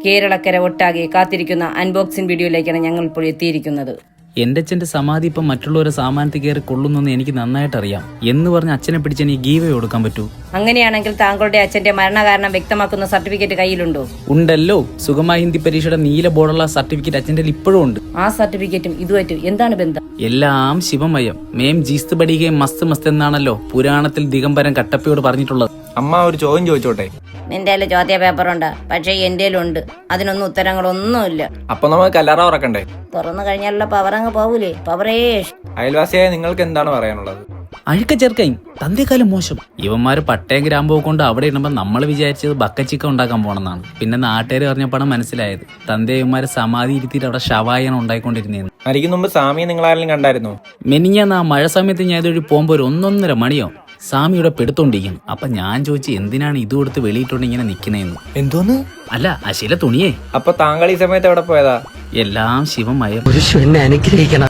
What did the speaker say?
കേരളക്കര ഒട്ടാകെ കാത്തിരിക്കുന്ന അൺബോക്സിംഗ് വീഡിയോയിലേക്കാണ് ഞങ്ങൾ ഇപ്പോൾ എത്തിയിരിക്കുന്നത്. എന്റെ അച്ഛന്റെ സമാധി ഇപ്പം മറ്റുള്ളവരെ സാമാനത്തിൽ കയറി കൊള്ളുന്നെന്ന് എനിക്ക് നന്നായിട്ട് അറിയാം എന്ന് പറഞ്ഞ് അച്ഛനെ പിടിച്ച് എനിക്ക് ഗീവേ കൊടുക്കാൻ പറ്റൂ? അങ്ങനെയാണെങ്കിൽ താങ്കളുടെ അച്ഛന്റെ മരണകാരണം വ്യക്തമാക്കുന്ന സർട്ടിഫിക്കറ്റ് കയ്യിലുണ്ടോ? ഉണ്ടല്ലോ, സുഗമ ഹിന്ദി പരീക്ഷയുടെ നീല ബോർഡുള്ള സർട്ടിഫിക്കറ്റ് അച്ഛന്റെ ഇപ്പോഴും ഉണ്ട്. ആ സർട്ടിഫിക്കറ്റും ഇതുമായിട്ട് എന്താണ് ബന്ധം? എല്ലാം ശിവമയം. മേം ജീസ്ത് ബടികയും മസ്ത് മസ്ത് എന്നാണല്ലോ പുരാണത്തിൽ ദിഗംബരൻ കട്ടപ്പയോട് പറഞ്ഞിട്ടുള്ളത്. അമ്മ ഒരു ചോദ്യം ചോദിച്ചോട്ടെ? നിന്റെ ചോദ്യ പേപ്പറുണ്ട്, പക്ഷേ എന്റെ ഉണ്ട്. അതിനൊന്നും ഉത്തരങ്ങളൊന്നുമില്ല. അപ്പൊ നമുക്ക് കല്ലറ ഉറക്കണ്ടേ? തുറന്നു കഴിഞ്ഞാലുള്ള പവറങ്ങ് പോവൂലേ? പവറേഷ്. അയൽവാസിയായ നിങ്ങൾക്ക് എന്താണ് പറയാനുള്ളത്? അഴുക്ക ചേർക്കൈ തന്തേക്കാലം മോശം. ഇവന്മാര് പട്ടയം ഗ്രാമ്പോ കൊണ്ട് അവിടെ ഇടുമ്പോ നമ്മൾ വിചാരിച്ചത് ബക്കച്ചിക്ക ഉണ്ടാക്കാൻ പോണെന്നാണ്. പിന്നെ നാട്ടുകാർ പറഞ്ഞപ്പോഴാണ് മനസ്സിലായത് തന്തേവന്മാര് സമാധി ഇരുത്തിയിട്ട് അവിടെ ശവായന ഉണ്ടായിക്കൊണ്ടിരുന്നേന്ന്. മരിക്കും മുമ്പ് സ്വാമിയെ നിങ്ങളാരെങ്കിലും കണ്ടായിരുന്നോ? മെനിഞ്ഞാന്ന് ആ മഴ സമയത്ത് ഞാൻ ഇതൊരു പോകുമ്പോ ഒരു 1:30 മണിയോ സ്വാമിയുടെ പെടുത്തോണ്ടിരിക്കും. അപ്പൊ ഞാൻ ചോദിച്ചു എന്തിനാണ് ഇത് കൊടുത്ത് വെളിയിട്ടോണ്ട് ഇങ്ങനെ നിക്കുന്നതെന്ന്. എന്തോന്ന്? അല്ല അശീല തുണിയേ. അപ്പൊ താങ്കൾ ഈ സമയത്ത് എവിടെ പോയതാ? എല്ലാം ശിവമയം. ഒരു അനുഗ്രഹിക്കണം.